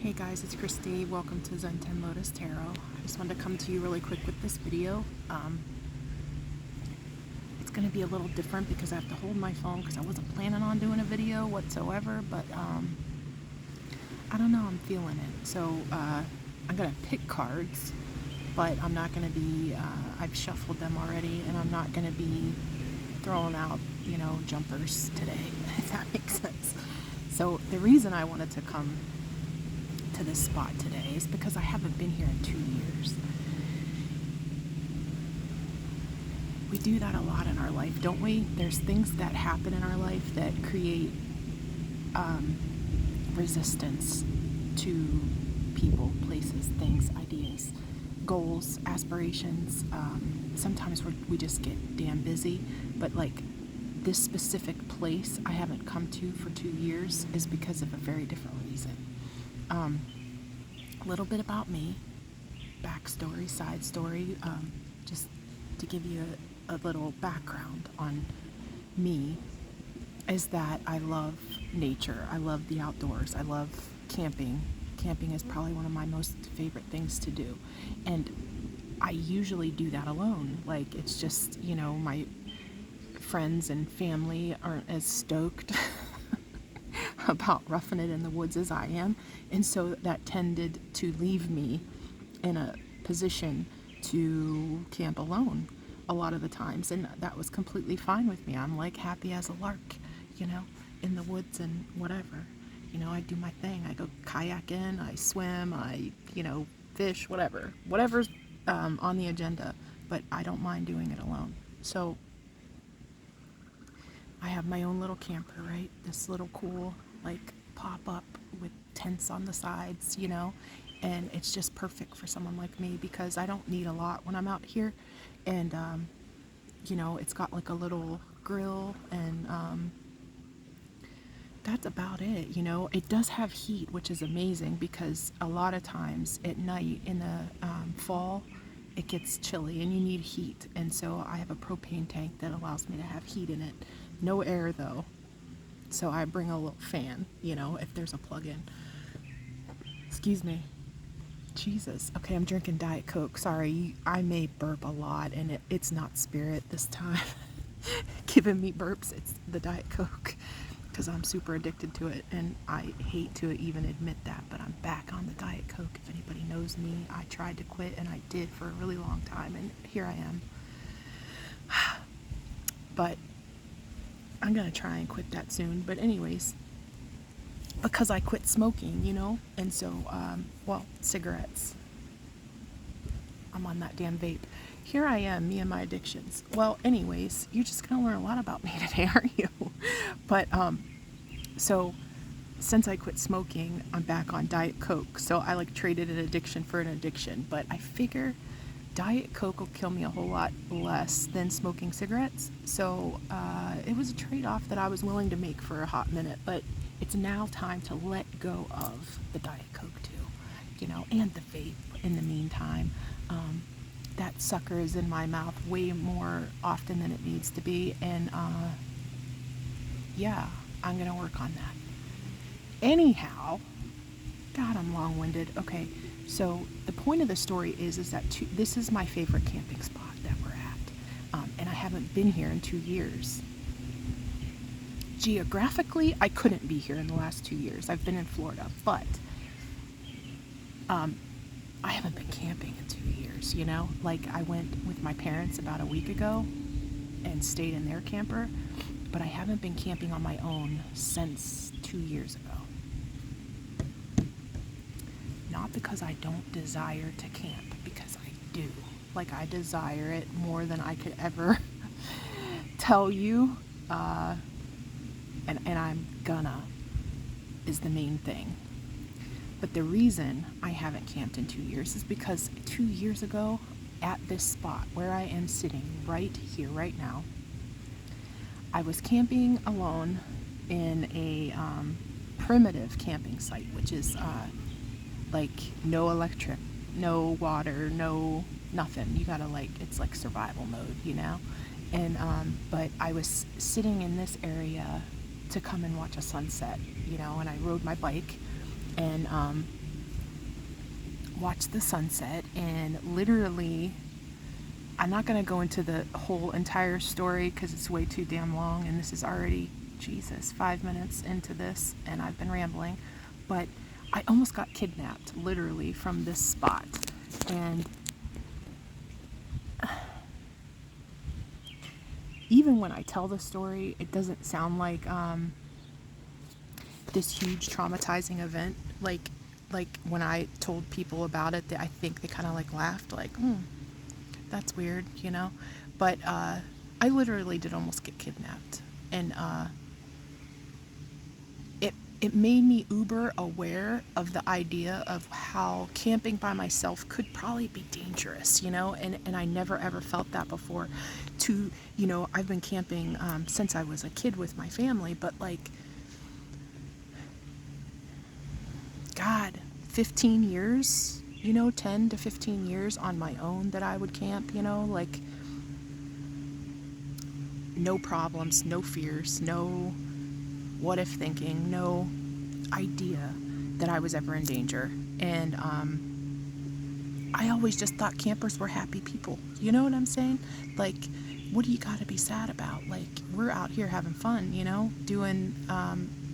Hey guys, it's Christy. Welcome to Zen 10 Lotus Tarot. I just wanted to come to you really quick with this video. It's going to be a little different because I have to hold my phone because I wasn't planning on doing a video whatsoever, but I don't know, I'm feeling it. So I'm going to pick cards, but I'm not going to be, I've shuffled them already, and I'm not going to be throwing out, jumpers today, if that makes sense. So the reason I wanted to come to this spot today is because I haven't been here in 2 years. We do that a lot in our life, don't we? There's things that happen in our life that create resistance to people, places, things, ideas, goals, aspirations. Sometimes we just get damn busy, but like this specific place I haven't come to for 2 years is because of a very different reason. A little bit about me, backstory, side story, just to give you a little background on me, is that I love nature. I love the outdoors. I love camping. Camping is probably one of my most favorite things to do. And I usually do that alone. Like, it's just, my friends and family aren't as stoked about roughing it in the woods as I am, and so that tended to leave me in a position to camp alone a lot of the times, and that was completely fine with me. I'm like happy as a lark, in the woods and whatever. I do my thing. I go kayaking, I swim, I fish, whatever's on the agenda, but I don't mind doing it alone. So I have my own little camper, right? This little cool, like, pop up with tents on the sides, and it's just perfect for someone like me because I don't need a lot when I'm out here. And, it's got like a little grill, and that's about it. It does have heat, which is amazing because a lot of times at night in the fall, it gets chilly and you need heat. And so I have a propane tank that allows me to have heat in it. No air though. So I bring a little fan, if there's a plug-in. Excuse me. Jesus. Okay, I'm drinking Diet Coke. Sorry, I may burp a lot, and it's not Spirit this time. Giving me burps, it's the Diet Coke, because I'm super addicted to it, and I hate to even admit that, but I'm back on the Diet Coke. If anybody knows me, I tried to quit, and I did for a really long time, and here I am. But I'm gonna try and quit that soon. But anyways, because I quit smoking, and so, cigarettes. I'm on that damn vape. Here I am, me and my addictions. Well, anyways, you're just gonna learn a lot about me today, aren't you? But, so since I quit smoking, I'm back on Diet Coke. So I traded an addiction for an addiction, but I figure Diet Coke will kill me a whole lot less than smoking cigarettes. So it was a trade-off that I was willing to make for a hot minute, but it's now time to let go of the Diet Coke too, and the vape in the meantime. That sucker is in my mouth way more often than it needs to be, and yeah, I'm gonna work on that. Anyhow, God, I'm long-winded. Okay, so the point of the story is that this is my favorite camping spot that we're at, and I haven't been here in 2 years. Geographically, I couldn't be here in the last 2 years. I've been in Florida, but I haven't been camping in 2 years, Like, I went with my parents about a week ago and stayed in their camper, but I haven't been camping on my own since 2 years ago. Not because I don't desire to camp, because I do. Like, I desire it more than I could ever tell you. And I'm gonna, is the main thing. But the reason I haven't camped in 2 years is because 2 years ago, at this spot where I am sitting right here, right now, I was camping alone in a primitive camping site, which is like no electric, no water, no nothing. You gotta it's like survival mode, And but I was sitting in this area to come and watch a sunset, and I rode my bike, and watched the sunset, and literally, I'm not going to go into the whole entire story because it's way too damn long, and this is already, Jesus, 5 minutes into this, and I've been rambling. But I almost got kidnapped, literally, from this spot. And even when I tell the story, it doesn't sound like this huge traumatizing event. Like when I told people about it, I think they kind of like laughed, like, that's weird, you know? But I literally did almost get kidnapped. And it made me uber aware of the idea of how camping by myself could probably be dangerous, you know? And I never ever felt that before. I've been camping since I was a kid with my family, but like, God, 15 years, 10 to 15 years on my own that I would camp, like no problems, no fears, no what if thinking, no idea that I was ever in danger. And I always just thought campers were happy people. You know what I'm saying? Like, what do you got to be sad about? Like, we're out here having fun, doing,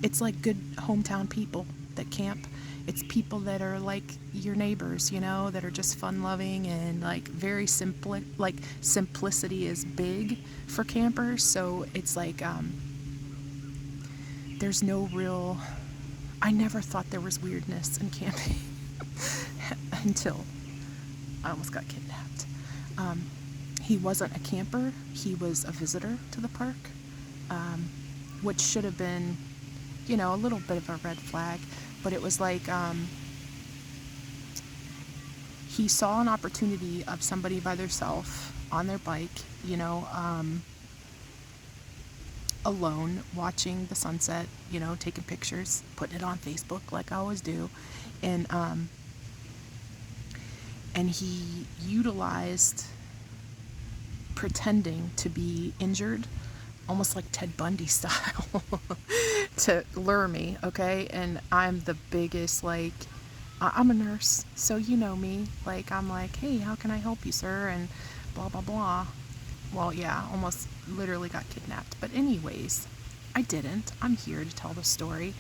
it's like good hometown people that camp. It's people that are like your neighbors, that are just fun loving and like very simple. Like, simplicity is big for campers. So it's like, there's no real, I never thought there was weirdness in camping until I almost got kidnapped. He wasn't a camper, he was a visitor to the park, which should have been, a little bit of a red flag. But it was like, he saw an opportunity of somebody by themselves on their bike, alone, watching the sunset, taking pictures, putting it on Facebook like I always do. And he utilized pretending to be injured, almost like Ted Bundy style, to lure me, okay? And I'm the biggest, like, I'm a nurse, so you know me. Like, I'm like, hey, how can I help you, sir? And blah, blah, blah. Well, yeah, almost literally got kidnapped. But anyways, I didn't. I'm here to tell the story.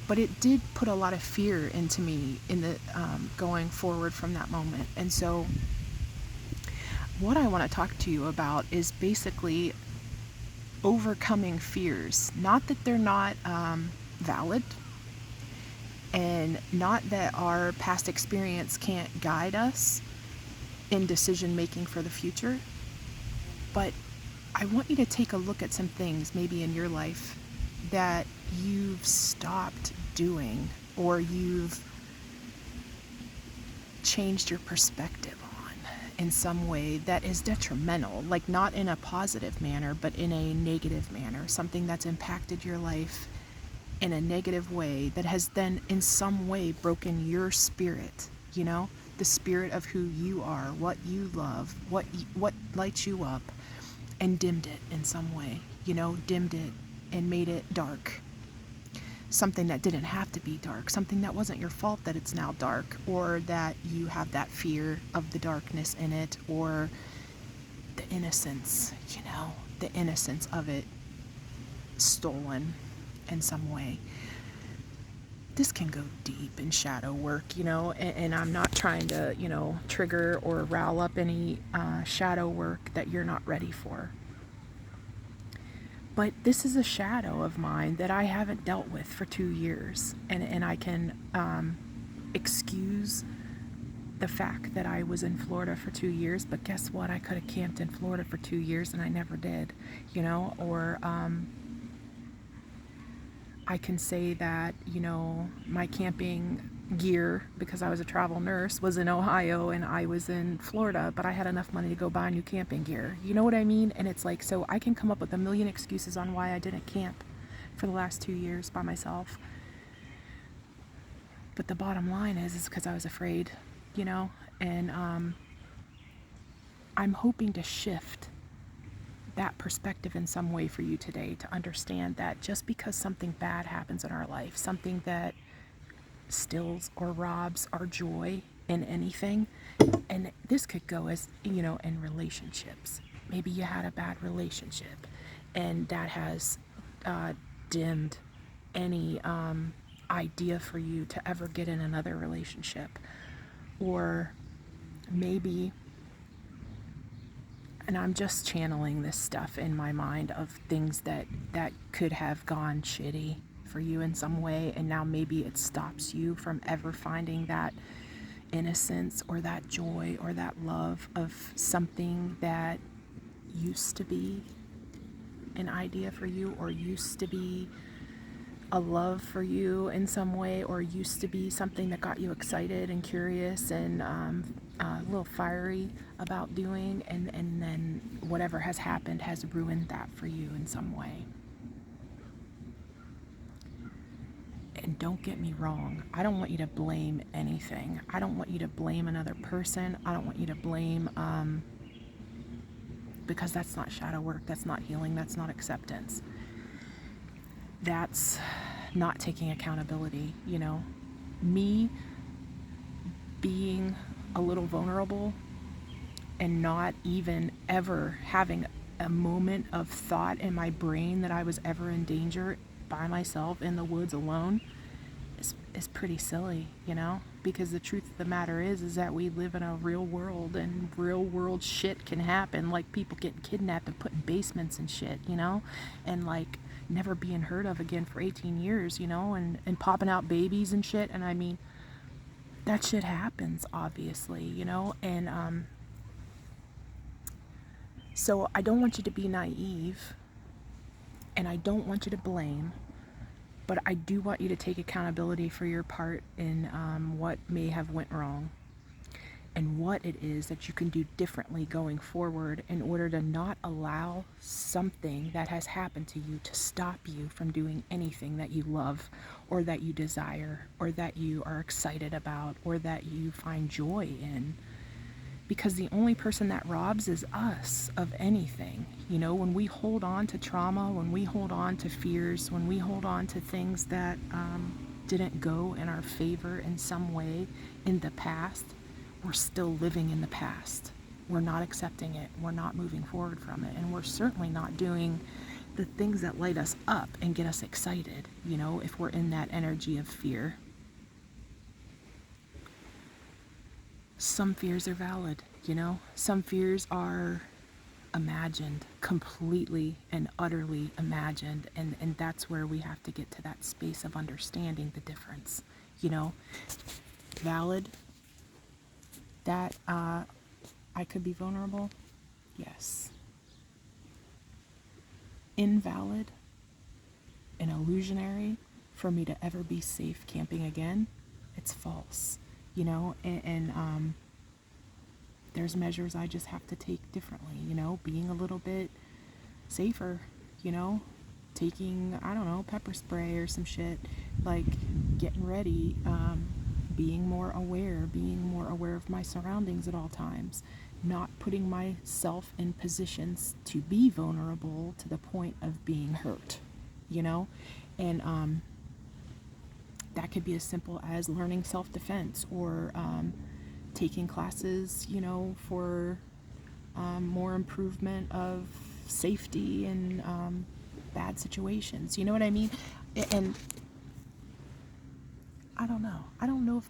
But it did put a lot of fear into me in the going forward from that moment. And so what I want to talk to you about is basically overcoming fears. Not that they're not valid, and not that our past experience can't guide us in decision making for the future, but I want you to take a look at some things maybe in your life that you've stopped doing, or you've changed your perspective on in some way that is detrimental, like not in a positive manner, but in a negative manner, something that's impacted your life in a negative way that has then in some way broken your spirit, the spirit of who you are, what you love, what lights you up, and dimmed it in some way, dimmed it and made it dark. Something that didn't have to be dark, something that wasn't your fault that it's now dark, or that you have that fear of the darkness in it, or the innocence, the innocence of it stolen in some way. This can go deep in shadow work, and I'm not trying to, trigger or rile up any shadow work that you're not ready for. But this is a shadow of mine that I haven't dealt with for 2 years. And I can excuse the fact that I was in Florida for 2 years, but guess what? I could have camped in Florida for 2 years and I never did, or I can say that, my camping gear, because I was a travel nurse, was in Ohio and I was in Florida, but I had enough money to go buy new camping gear. You know what I mean? And it's like, so I can come up with a million excuses on why I didn't camp for the last 2 years by myself. But the bottom line is because I was afraid, and I'm hoping to shift that perspective in some way for you today, to understand that just because something bad happens in our life, something that stills or robs our joy in anything. And this could go as, in relationships. Maybe you had a bad relationship and that has dimmed any idea for you to ever get in another relationship. Or maybe, and I'm just channeling this stuff in my mind of things that could have gone shitty for you in some way, and now maybe it stops you from ever finding that innocence or that joy or that love of something that used to be an idea for you, or used to be a love for you in some way, or used to be something that got you excited and curious and a little fiery about doing, and then whatever has happened has ruined that for you in some way. And don't get me wrong, I don't want you to blame anything. I don't want you to blame another person. I don't want you to blame, because that's not shadow work, that's not healing, that's not acceptance. That's not taking accountability, Me being a little vulnerable and not even ever having a moment of thought in my brain that I was ever in danger by myself in the woods alone is pretty silly, because the truth of the matter is that we live in a real world, and real world shit can happen, like people getting kidnapped and put in basements and shit, and like never being heard of again for 18 years, and popping out babies and shit. And I mean, that shit happens, obviously, and so I don't want you to be naive, and I don't want you to blame, but I do want you to take accountability for your part in what may have went wrong, and what it is that you can do differently going forward in order to not allow something that has happened to you to stop you from doing anything that you love, or that you desire, or that you are excited about, or that you find joy in. Because the only person that robs is us of anything. When we hold on to trauma, when we hold on to fears, when we hold on to things that didn't go in our favor in some way in the past, we're still living in the past. We're not accepting it. We're not moving forward from it. And we're certainly not doing the things that light us up and get us excited, if we're in that energy of fear. Some fears are valid, Some fears are imagined, completely and utterly imagined, and that's where we have to get to that space of understanding the difference, Valid that I could be vulnerable, yes. Invalid and illusionary for me to ever be safe camping again, it's false, and there's measures I just have to take differently, being a little bit safer, taking, I don't know, pepper spray or some shit, like getting ready, being more aware of my surroundings at all times, not putting myself in positions to be vulnerable to the point of being hurt, and that could be as simple as learning self-defense, or taking classes, for more improvement of safety in bad situations. You know what I mean? And I don't know. I don't know if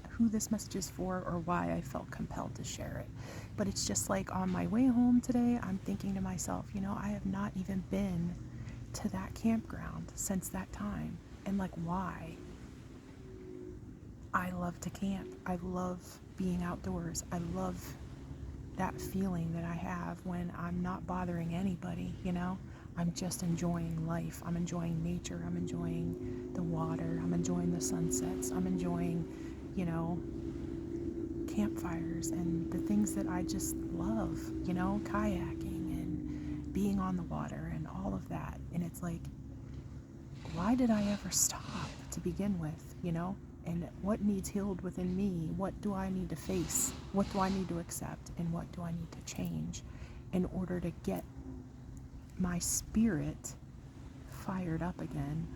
who this message is for, or why I felt compelled to share it. But it's just like on my way home today, I'm thinking to myself, I have not even been to that campground since that time. And like, why? I love to camp. I love being outdoors. I love that feeling that I have when I'm not bothering anybody, I'm just enjoying life. I'm enjoying nature. I'm enjoying the water. I'm enjoying the sunsets. I'm enjoying, campfires and the things that I just love, kayaking and being on the water and all of that. And it's like, why did I ever stop to begin with, And what needs healed within me? What do I need to face? What do I need to accept? And what do I need to change in order to get my spirit fired up again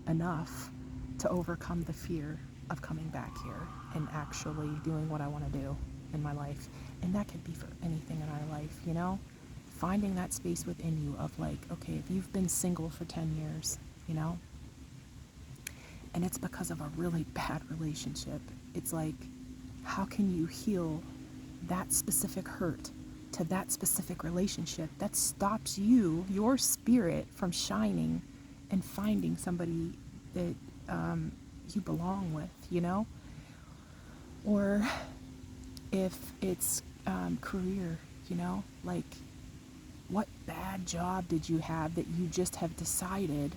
enough to overcome the fear of coming back here and actually doing what I want to do in my life. And that could be for anything in our life, you know? Finding that space within you of like, okay, if you've been single for 10 years, you know, and it's because of a really bad relationship, it's like, how can you heal that specific hurt to that specific relationship that stops you, your spirit, from shining and finding somebody that you belong with, you know? Or if it's career, you know, like, what bad job did you have that you just have decided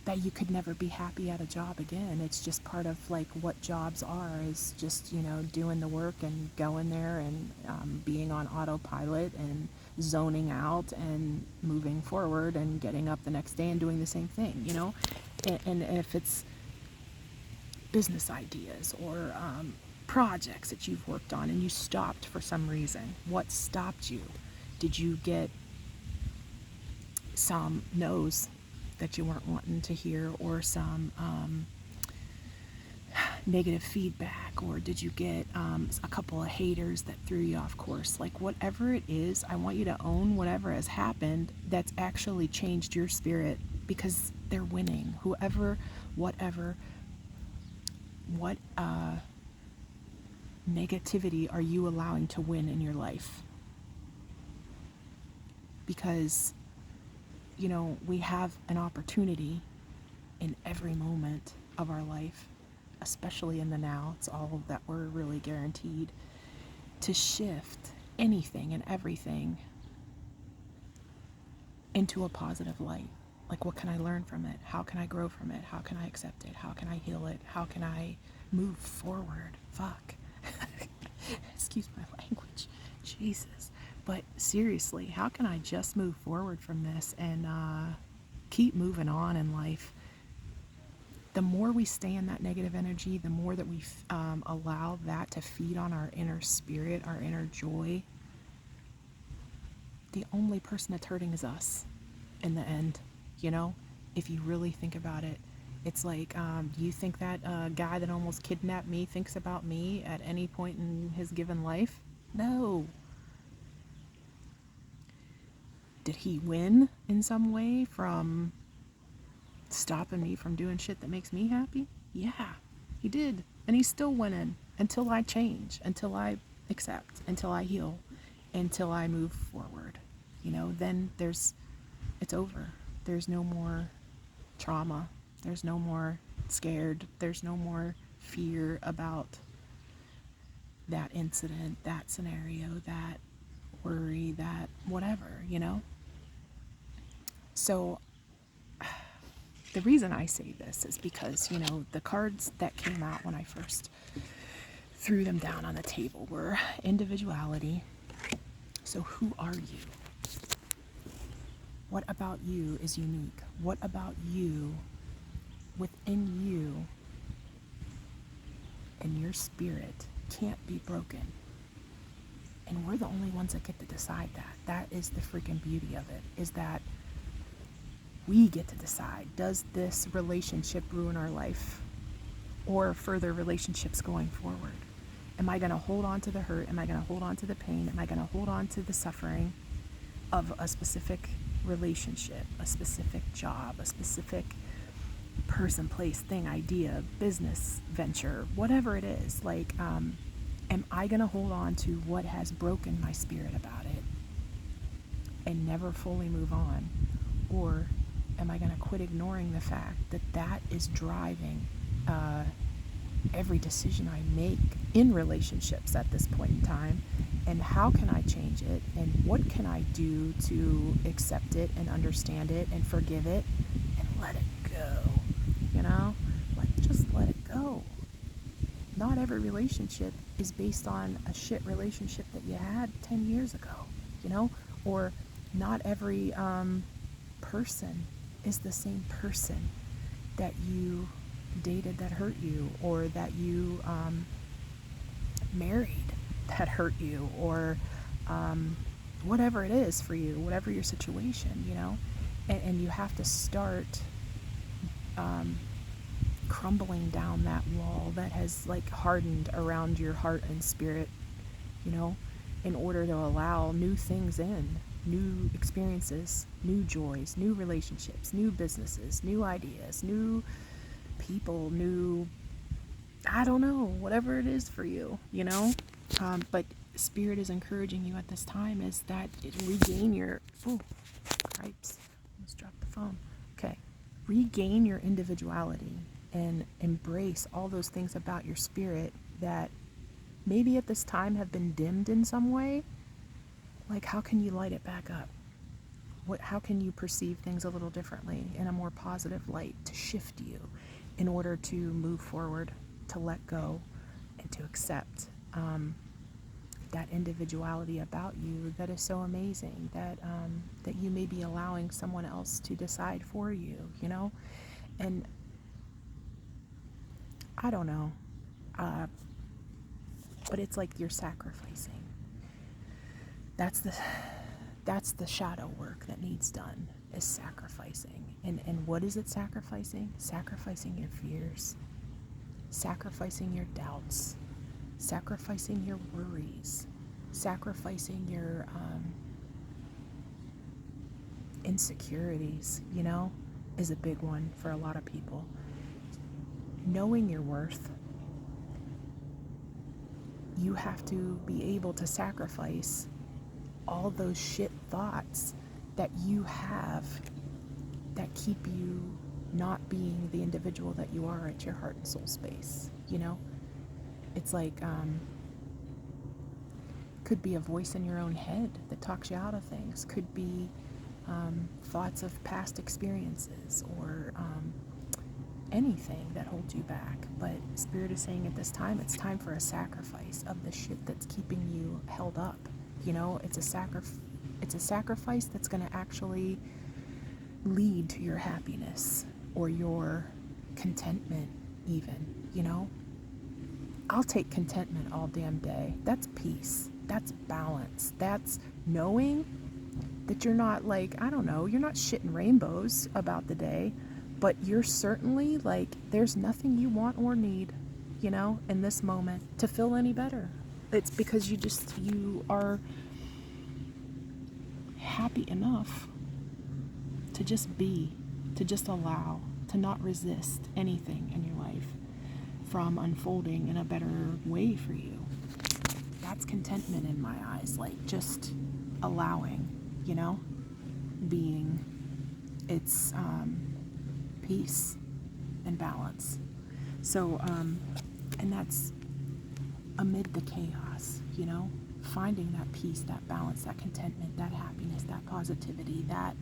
that you could never be happy at a job again? It's just part of like what jobs are, is just, you know, doing the work and going there and being on autopilot and zoning out and moving forward and getting up the next day and doing the same thing, you know? And if it's business ideas or projects that you've worked on and you stopped for some reason, what stopped you? Did you get some no's that you weren't wanting to hear, or some negative feedback, or did you get a couple of haters that threw you off course? Like, whatever it is, I want you to own whatever has happened that's actually changed your spirit, because they're winning. Whoever, whatever, what negativity are you allowing to win in your life? Because, you know, we have an opportunity in every moment of our life, especially in the now. It's all that we're really guaranteed to shift anything and everything into a positive light. Like, what can I learn from it? How can I grow from it? How can I accept it? How can I heal it? How can I move forward? Fuck. Excuse my language. Jesus. But seriously, how can I just move forward from this and keep moving on in life? The more we stay in that negative energy, the more that we allow that to feed on our inner spirit, our inner joy, the only person that's hurting is us in the end, you know? If you really think about it, it's like, do you think that guy that almost kidnapped me thinks about me at any point in his given life? No. Did he win in some way from stopping me from doing shit that makes me happy? Yeah, he did. And he's still winning until I change, until I accept, until I heal, until I move forward. You know, then it's over. There's no more trauma. There's no more scared. There's no more fear about that incident, that scenario, that worry, that whatever, you know? So the reason I say this is because, you know, the cards that came out when I first threw them down on the table were individuality. So who are you? What about you is unique? What about you, within you and your spirit, can't be broken? And we're the only ones that get to decide that. That is the freaking beauty of it, is that we get to decide, does this relationship ruin our life or further relationships going forward? Am I going to hold on to the hurt? Am I going to hold on to the pain? Am I going to hold on to the suffering of a specific relationship, a specific job, a specific person, place, thing, idea, business venture, whatever it is? Like, am I going to hold on to what has broken my spirit about it and never fully move on? Or am I going to quit ignoring the fact that that is driving every decision I make in relationships at this point in time? And how can I change it? And what can I do to accept it and understand it and forgive it and let it go? You know, like, just let it go. Not every relationship is based on a shit relationship that you had 10 years ago, you know? Or not every person is the same person that you dated that hurt you, or that you married that hurt you, or whatever it is for you, whatever your situation, you know? And you have to start crumbling down that wall that has like hardened around your heart and spirit, you know, in order to allow new things in, new experiences, new joys, new relationships, new businesses, new ideas, new people, new, I don't know, whatever it is for you, you know? But Spirit is encouraging you at this time is that regain your, oh, cripes, almost dropped the phone. Okay, regain your individuality and embrace all those things about your spirit that maybe at this time have been dimmed in some way. Like, how can you light it back up? How can you perceive things a little differently in a more positive light to shift you in order to move forward, to let go, and to accept that individuality about you that is so amazing that you may be allowing someone else to decide for you, you know? And I don't know, but it's like you're sacrificing. That's the shadow work that needs done, is sacrificing. And what is it sacrificing? Sacrificing your fears, sacrificing your doubts, sacrificing your worries, sacrificing your insecurities, you know, is a big one for a lot of people. Knowing your worth, you have to be able to sacrifice all those shit thoughts that you have that keep you not being the individual that you are at your heart and soul space, you know? It's like, could be a voice in your own head that talks you out of things. Could be thoughts of past experiences or anything that holds you back. But Spirit is saying at this time, it's time for a sacrifice of the shit that's keeping you held up. You know, it's a sacrifice that's going to actually lead to your happiness or your contentment even, you know? I'll take contentment all damn day. That's peace. That's balance. That's knowing that you're not like, I don't know, you're not shitting rainbows about the day, but you're certainly like, there's nothing you want or need, you know, in this moment to feel any better. It's because you are happy enough to just be, to just allow, to not resist anything in your life from unfolding in a better way for you. That's contentment in my eyes, like just allowing, you know, being. It's peace and balance. So, and that's amid the chaos, you know, finding that peace, that balance, that contentment, that happiness, that positivity, that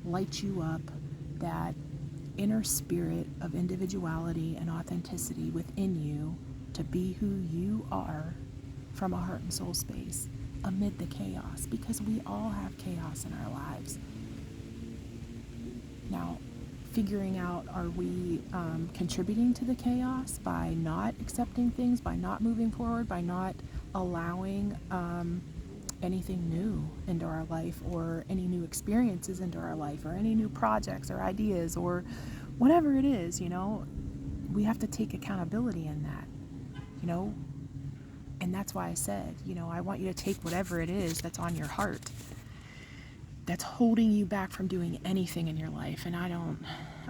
lights you up, that inner spirit of individuality and authenticity within you to be who you are from a heart and soul space amid the chaos, because we all have chaos in our lives. Now, figuring out, are we contributing to the chaos by not accepting things, by not moving forward, by not allowing anything new into our life, or any new experiences into our life, or any new projects or ideas, or whatever it is, you know? We have to take accountability in that, you know? And that's why I said, you know, I want you to take whatever it is that's on your heart that's holding you back from doing anything in your life. And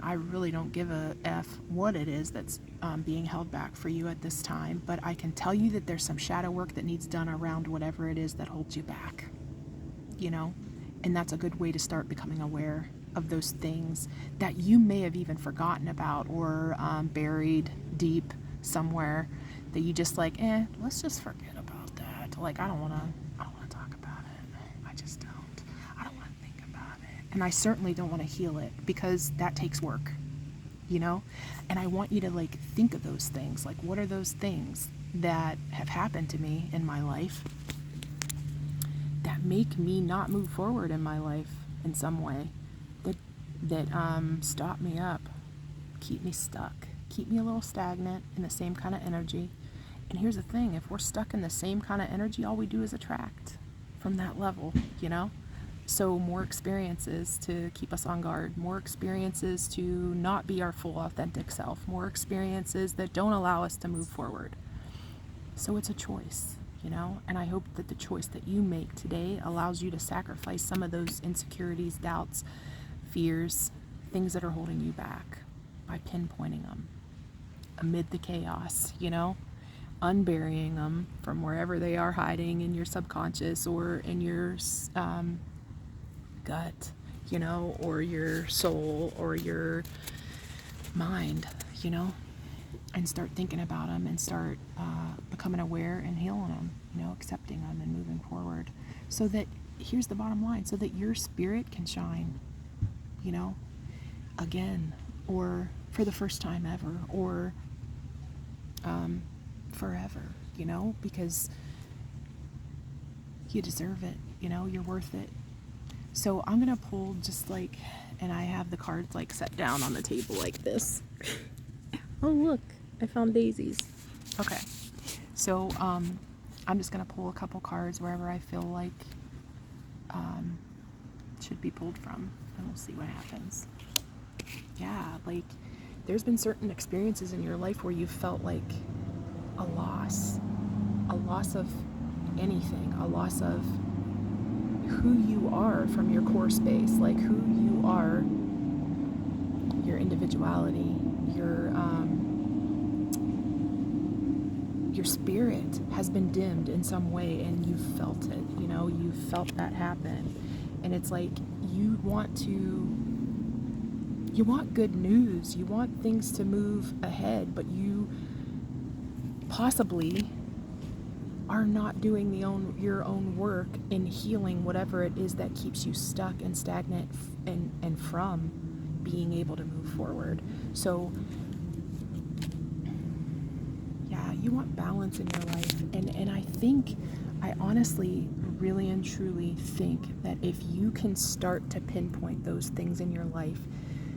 I really don't give a F what it is that's being held back for you at this time. But I can tell you that there's some shadow work that needs done around whatever it is that holds you back, you know? And that's a good way to start becoming aware of those things that you may have even forgotten about, or buried deep somewhere that you just like, let's just forget about that. Like, I don't want to talk about it. I just don't. I don't want to think about it. And I certainly don't want to heal it, because that takes work, you know? And I want you to like think of those things. Like, what are those things that have happened to me in my life that make me not move forward in my life in some way, that stop me up, keep me stuck, keep me a little stagnant in the same kind of energy. And here's the thing, if we're stuck in the same kind of energy, all we do is attract from that level, you know? So more experiences to keep us on guard, more experiences to not be our full authentic self, more experiences that don't allow us to move forward. So it's a choice, you know, and I hope that the choice that you make today allows you to sacrifice some of those insecurities, doubts, fears, things that are holding you back by pinpointing them amid the chaos, you know, unburying them from wherever they are hiding in your subconscious or in your gut, you know, or your soul or your mind, you know, and start thinking about them and start becoming aware and healing them, you know, accepting them and moving forward. So that, here's the bottom line, so that your spirit can shine, you know, again, or for the first time ever, or forever, you know, because you deserve it, you know, you're worth it. So I'm gonna pull just like, and I have the cards like set down on the table like this. Oh look, I found daisies. Okay, so I'm just gonna pull a couple cards wherever I feel like should be pulled from, and we'll see what happens. Yeah, like there's been certain experiences in your life where you felt like a loss of anything, a loss of who you are from your core space, like who you are, your individuality, your spirit has been dimmed in some way, and you felt it, you know, you felt that happen. And it's like you want good news, you want things to move ahead, but you possibly are not doing your own work in healing whatever it is that keeps you stuck and stagnant and from being able to move forward. So yeah, you want balance in your life, and I honestly really and truly think that if you can start to pinpoint those things in your life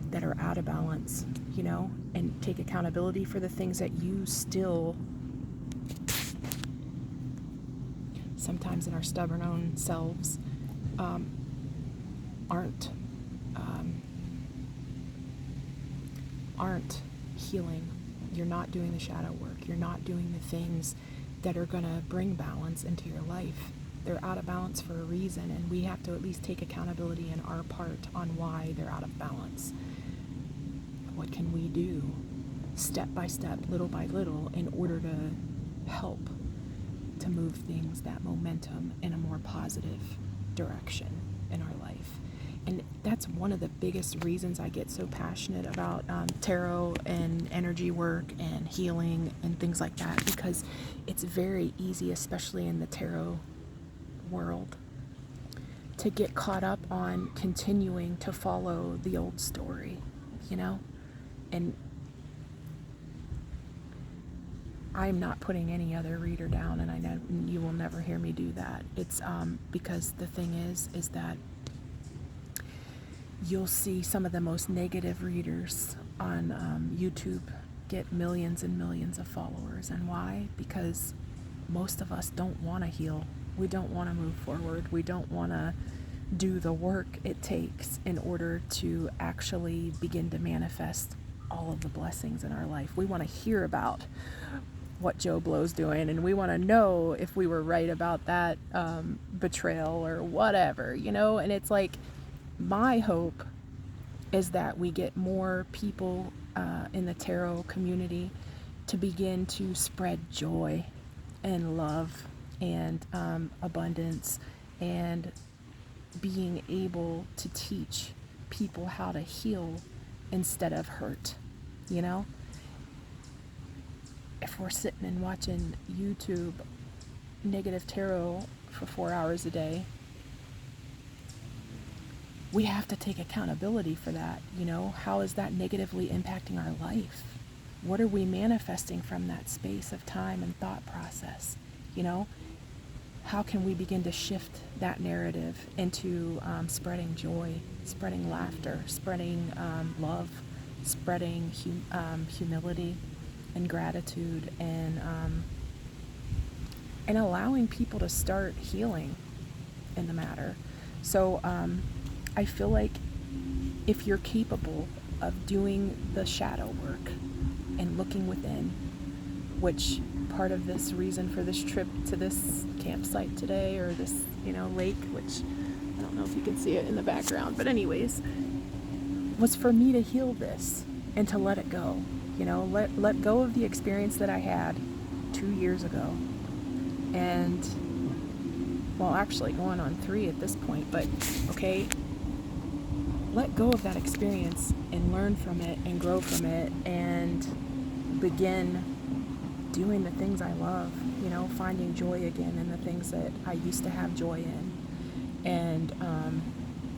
that are out of balance, you know, and take accountability for the things that you still, sometimes in our stubborn own selves, aren't healing. You're not doing the shadow work. You're not doing the things that are going to bring balance into your life. They're out of balance for a reason, and we have to at least take accountability in our part on why they're out of balance. What can we do step by step, little by little, in order to help to move things, that momentum, in a more positive direction in our life? And that's one of the biggest reasons I get so passionate about tarot and energy work and healing and things like that, because it's very easy, especially in the tarot world, to get caught up on continuing to follow the old story, you know? And I'm not putting any other reader down, and I know you will never hear me do that. It's because the thing is that you'll see some of the most negative readers on YouTube get millions and millions of followers. And why? Because most of us don't want to heal. We don't want to move forward. We don't want to do the work it takes in order to actually begin to manifest all of the blessings in our life. We want to hear about what Joe Blow's doing, and we want to know if we were right about that betrayal or whatever, you know? And it's like, my hope is that we get more people in the tarot community to begin to spread joy and love and abundance, and being able to teach people how to heal instead of hurt, you know? If we're sitting and watching YouTube negative tarot for 4 hours a day, we have to take accountability for that, you know? How is that negatively impacting our life? What are we manifesting from that space of time and thought process, you know? How can we begin to shift that narrative into spreading joy, spreading laughter, spreading love, spreading humility and gratitude, and allowing people to start healing in the matter? So I feel like if you're capable of doing the shadow work and looking within, which part of this reason for this trip to this campsite today, or this, lake, which I don't know if you can see it in the background, but anyways, was for me to heal this and to let it go. Let go of the experience that I had 2 years ago. And, well, actually going on 3 at this point, but okay, let go of that experience and learn from it and grow from it and begin doing the things I love, finding joy again in the things that I used to have joy in, and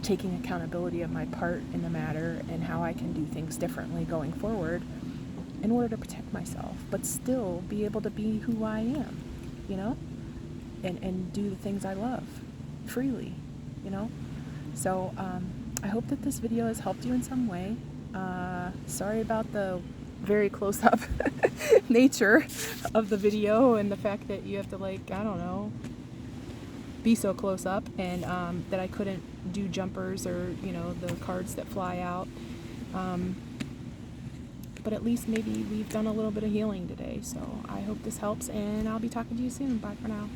taking accountability of my part in the matter and how I can do things differently going forward in order to protect myself, but still be able to be who I am, and do the things I love freely, So I hope that this video has helped you in some way. Sorry about the very close-up nature of the video and the fact that you have to, be so close up, and that I couldn't do jumpers or, the cards that fly out. But at least maybe we've done a little bit of healing today. So I hope this helps, and I'll be talking to you soon. Bye for now.